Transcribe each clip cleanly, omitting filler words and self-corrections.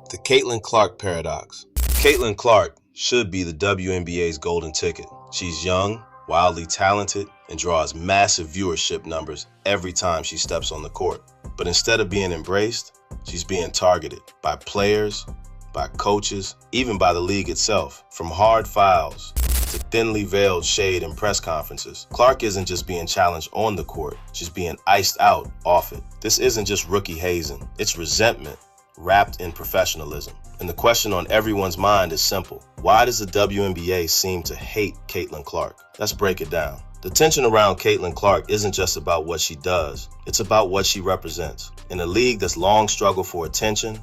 The Caitlin Clark paradox. Caitlin Clark should be the WNBA's golden ticket. She's young, wildly talented, and draws massive viewership numbers every time she steps on the court. But instead of being embraced, she's being targeted by players, by coaches, even by the league itself. From hard fouls to thinly veiled shade in press conferences, Clark isn't just being challenged on the court, she's being iced out off it. This isn't just rookie hazing, it's resentment wrapped in professionalism. And the question on everyone's mind is simple. Why does the WNBA seem to hate Caitlin Clark? Let's break it down. The tension around Caitlin Clark isn't just about what she does, it's about what she represents. In a league that's long struggled for attention,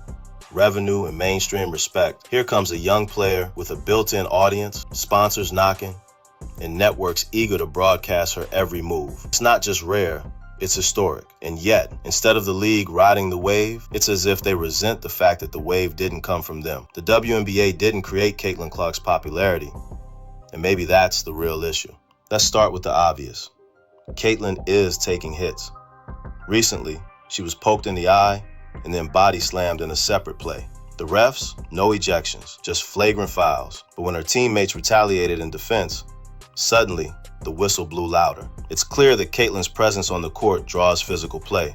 revenue, and mainstream respect, here comes a young player with a built-in audience, sponsors knocking, and networks eager to broadcast her every move. It's not just rare, it's historic. And yet, instead of the league riding the wave, it's as if they resent the fact that the wave didn't come from them. The WNBA didn't create Caitlin Clark's popularity, and maybe that's the real issue. Let's start with the obvious. Caitlin is taking hits. Recently, she was poked in the eye and then body slammed in a separate play. The refs, no ejections, just flagrant fouls. But when her teammates retaliated in defense, suddenly, the whistle blew louder. It's clear that Caitlin's presence on the court draws physical play,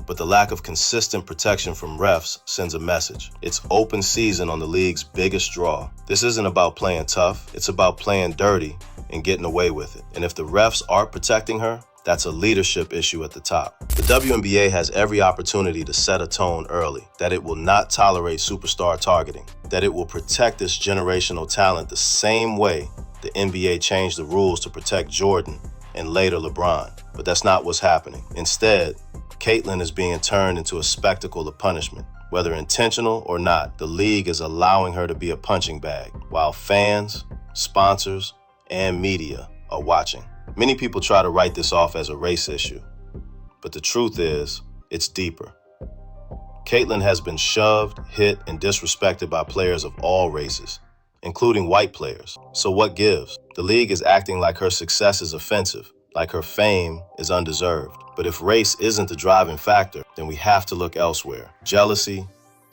but the lack of consistent protection from refs sends a message. It's open season on the league's biggest draw. This isn't about playing tough, it's about playing dirty and getting away with it. And if the refs aren't protecting her, that's a leadership issue at the top. The WNBA has every opportunity to set a tone early, that it will not tolerate superstar targeting, that it will protect this generational talent the same way the NBA changed the rules to protect Jordan and later LeBron. But that's not what's happening. Instead, Caitlin is being turned into a spectacle of punishment. Whether intentional or not, the league is allowing her to be a punching bag, while fans, sponsors, and media are watching. Many people try to write this off as a race issue, but the truth is, it's deeper. Caitlin has been shoved, hit, and disrespected by players of all races, including white players. So what gives? The league is acting like her success is offensive, like her fame is undeserved. But if race isn't the driving factor, then we have to look elsewhere. Jealousy,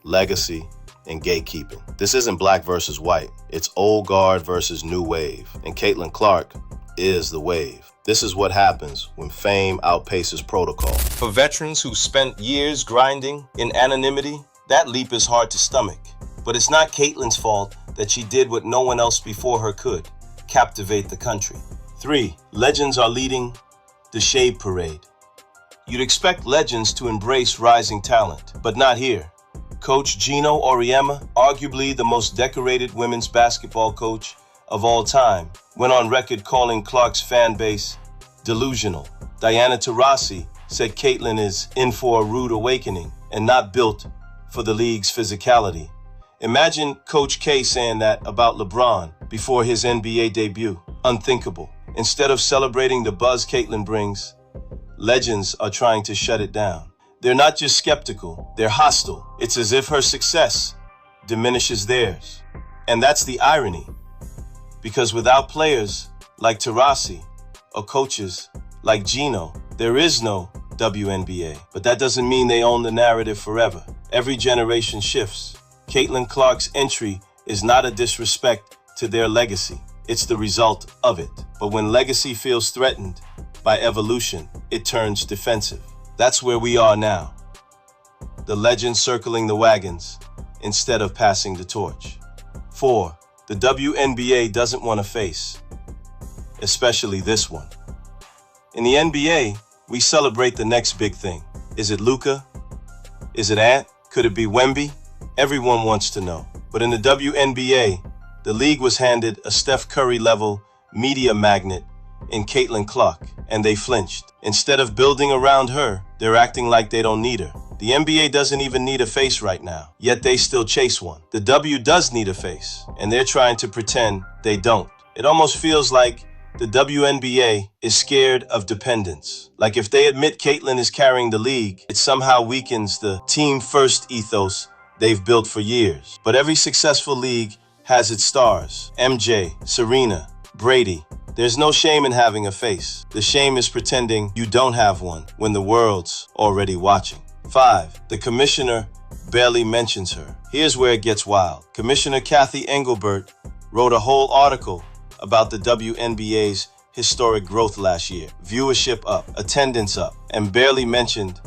legacy, and gatekeeping. This isn't black versus white. It's old guard versus new wave. And Caitlin Clark is the wave. This is what happens when fame outpaces protocol. For veterans who spent years grinding in anonymity, that leap is hard to stomach. But it's not Caitlin's fault that she did what no one else before her could: captivate the country. 3. Legends are leading the Shade Parade. You'd expect legends to embrace rising talent, but not here. Coach Geno Auriemma, arguably the most decorated women's basketball coach of all time, went on record calling Clark's fan base delusional. Diana Taurasi said Caitlin is in for a rude awakening and not built for the league's physicality. Imagine Coach K saying that about LeBron before his NBA debut. Unthinkable. Instead of celebrating the buzz Caitlin brings, legends are trying to shut it down. They're not just skeptical, they're hostile. It's as if her success diminishes theirs. And that's the irony, because without players like Taurasi or coaches like Geno, there is no WNBA. But that doesn't mean they own the narrative forever. Every generation shifts. Caitlin Clark's entry is not a disrespect to their legacy. It's the result of it. But when legacy feels threatened by evolution, it turns defensive. That's where we are now. The legends circling the wagons instead of passing the torch. 4. The WNBA doesn't want to face, especially this one. In the NBA, we celebrate the next big thing. Is it Luka? Is it Ant? Could it be Wemby? Everyone wants to know. But in the WNBA, the league was handed a Steph Curry-level media magnet in Caitlin Clark, and they flinched. Instead of building around her, they're acting like they don't need her. The NBA doesn't even need a face right now, yet they still chase one. The W does need a face, and they're trying to pretend they don't. It almost feels like the WNBA is scared of dependence. Like if they admit Caitlin is carrying the league, it somehow weakens the team-first ethos they've built for years. But every successful league has its stars. MJ, Serena, Brady. There's no shame in having a face. The shame is pretending you don't have one when the world's already watching. 5. The commissioner barely mentions her. Here's where it gets wild. Commissioner Kathy Engelbert wrote a whole article about the WNBA's historic growth last year. Viewership up, attendance up, and barely mentioned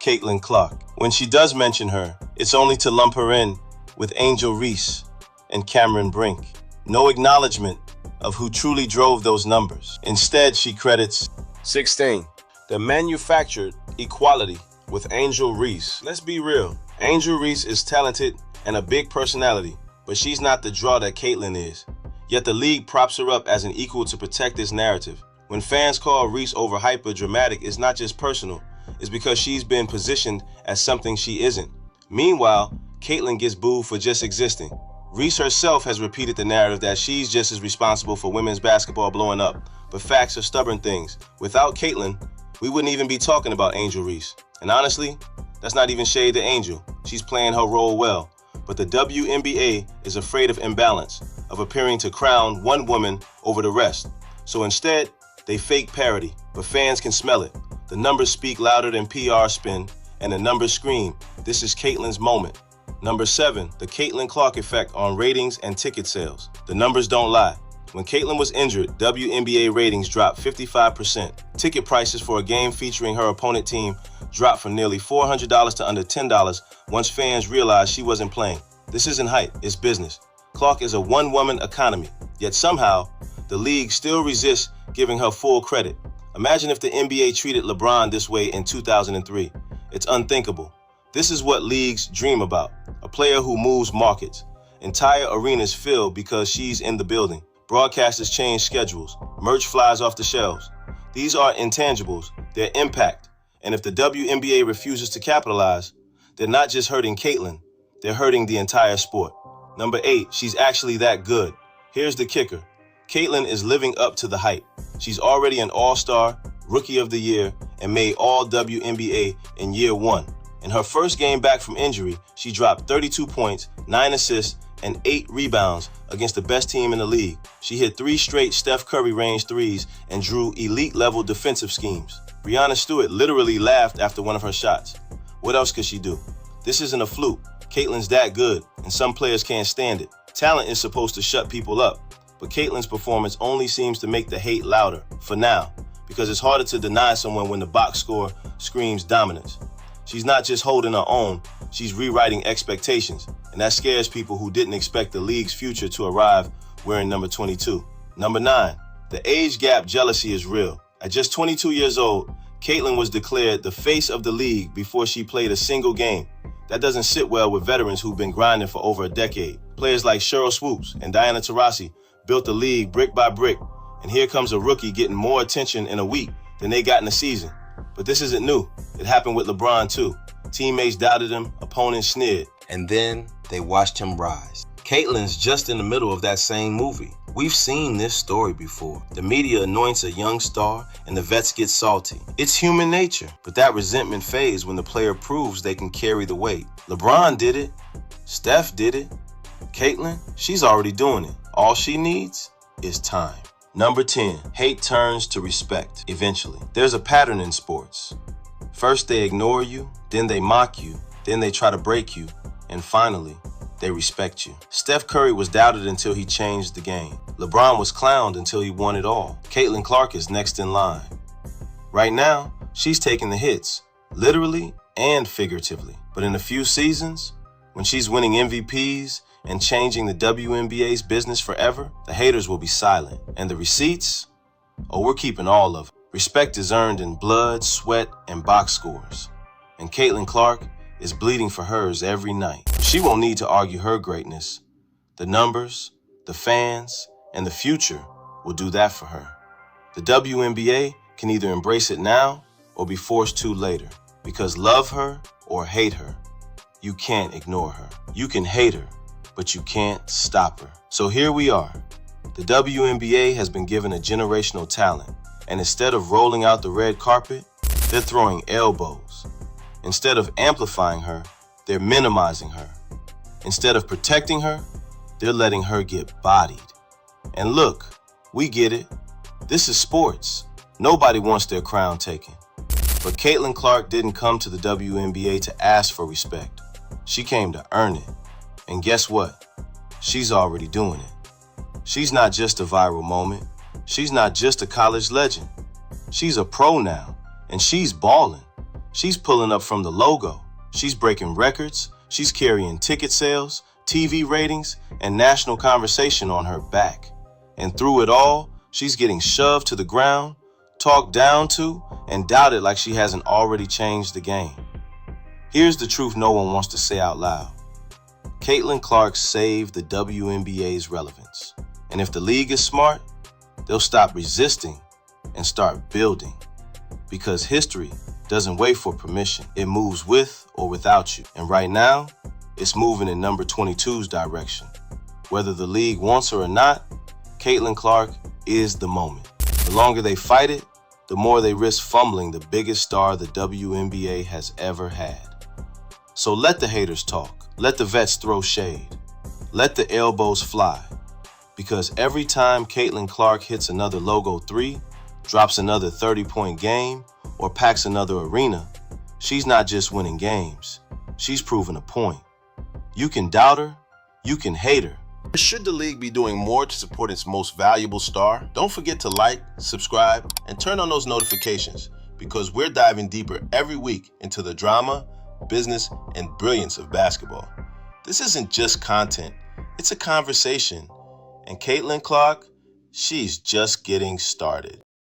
Caitlin Clark. When she does mention her, it's only to lump her in with Angel Reese and Cameron Brink. No acknowledgement of who truly drove those numbers. Instead, she credits 16. The manufactured equality with Angel Reese. Let's be real. Angel Reese is talented and a big personality, but she's not the draw that Caitlin is. Yet the league props her up as an equal to protect this narrative. When fans call Reese over hyper dramatic, it's not just personal, it's because she's been positioned as something she isn't. Meanwhile, Caitlin gets booed for just existing. Reese herself has repeated the narrative that she's just as responsible for women's basketball blowing up, but facts are stubborn things. Without Caitlin, we wouldn't even be talking about Angel Reese. And honestly, that's not even shade to Angel. She's playing her role well. But the WNBA is afraid of imbalance, of appearing to crown one woman over the rest. So instead, they fake parity, but fans can smell it. The numbers speak louder than PR spin, and the numbers scream, this is Caitlin's moment. Number 7, the Caitlin Clark effect on ratings and ticket sales. The numbers don't lie. When Caitlin was injured, WNBA ratings dropped 55%. Ticket prices for a game featuring her opponent team dropped from nearly $400 to under $10 once fans realized she wasn't playing. This isn't hype, it's business. Clark is a one-woman economy, yet somehow, the league still resists giving her full credit. Imagine if the NBA treated LeBron this way in 2003. It's unthinkable. This is what leagues dream about, a player who moves markets. Entire arenas fill because she's in the building. Broadcasters change schedules. Merch flies off the shelves. These are intangibles, they're impact. And if the WNBA refuses to capitalize, they're not just hurting Caitlin, they're hurting the entire sport. Number 8, she's actually that good. Here's the kicker. Caitlin is living up to the hype. She's already an all-star, rookie of the year, and made all WNBA in year 1. In her first game back from injury, she dropped 32 points, 9 assists, and 8 rebounds against the best team in the league. She hit 3 straight Steph Curry range threes and drew elite-level defensive schemes. Breanna Stewart literally laughed after one of her shots. What else could she do? This isn't a fluke. Caitlin's that good, and some players can't stand it. Talent is supposed to shut people up, but Caitlin's performance only seems to make the hate louder, for now, because it's harder to deny someone when the box score screams dominance. She's not just holding her own, she's rewriting expectations, and that scares people who didn't expect the league's future to arrive wearing number 22. Number 9, the age gap jealousy is real. At just 22 years old, Caitlin was declared the face of the league before she played a single game. That doesn't sit well with veterans who've been grinding for over a decade. Players like Cheryl Swoops and Diana Taurasi built the league brick by brick, and here comes a rookie getting more attention in a week than they got in a season. But this isn't new. It happened with LeBron too. Teammates doubted him, opponents sneered, and then they watched him rise. Caitlin's just in the middle of that same movie. We've seen this story before. The media anoints a young star and the vets get salty. It's human nature, but that resentment fades when the player proves they can carry the weight. LeBron did it. Steph did it. Caitlin, she's already doing it. All she needs is time. Number 10, hate turns to respect eventually. There's a pattern in sports. First they ignore you, then they mock you, then they try to break you, and finally, they respect you. Steph Curry was doubted until he changed the game. LeBron was clowned until he won it all. Caitlin Clark is next in line. Right now, she's taking the hits, literally and figuratively. But in a few seasons, when she's winning MVPs and changing the WNBA's business forever, the haters will be silent. And the receipts? Oh, we're keeping all of it. Respect is earned in blood, sweat, and box scores. And Caitlin Clark is bleeding for hers every night. She won't need to argue her greatness. The numbers, the fans, and the future will do that for her. The WNBA can either embrace it now or be forced to later. Because love her or hate her, you can't ignore her. You can hate her, but you can't stop her. So here we are. The WNBA has been given a generational talent, and instead of rolling out the red carpet, they're throwing elbows. Instead of amplifying her, they're minimizing her. Instead of protecting her, they're letting her get bodied. And look, we get it. This is sports. Nobody wants their crown taken. But Caitlin Clark didn't come to the WNBA to ask for respect. She came to earn it. And guess what? She's already doing it. She's not just a viral moment. She's not just a college legend. She's a pro now, and she's balling. She's pulling up from the logo. She's breaking records. She's carrying ticket sales, TV ratings, and national conversation on her back. And through it all, she's getting shoved to the ground, talked down to, and doubted like she hasn't already changed the game. Here's the truth no one wants to say out loud. Caitlin Clark saved the WNBA's relevance. And if the league is smart, they'll stop resisting and start building. Because history doesn't wait for permission. It moves with or without you. And right now, it's moving in number 22's direction. Whether the league wants her or not, Caitlin Clark is the moment. The longer they fight it, the more they risk fumbling the biggest star the WNBA has ever had. So let the haters talk. Let the vets throw shade. Let the elbows fly. Because every time Caitlin Clark hits another logo 3, drops another 30-point game, or packs another arena, she's not just winning games. She's proving a point. You can doubt her, you can hate her. Should the league be doing more to support its most valuable star? Don't forget to like, subscribe, and turn on those notifications because we're diving deeper every week into the drama, business, and brilliance of basketball. This isn't just content, it's a conversation. And Caitlin Clark, she's just getting started.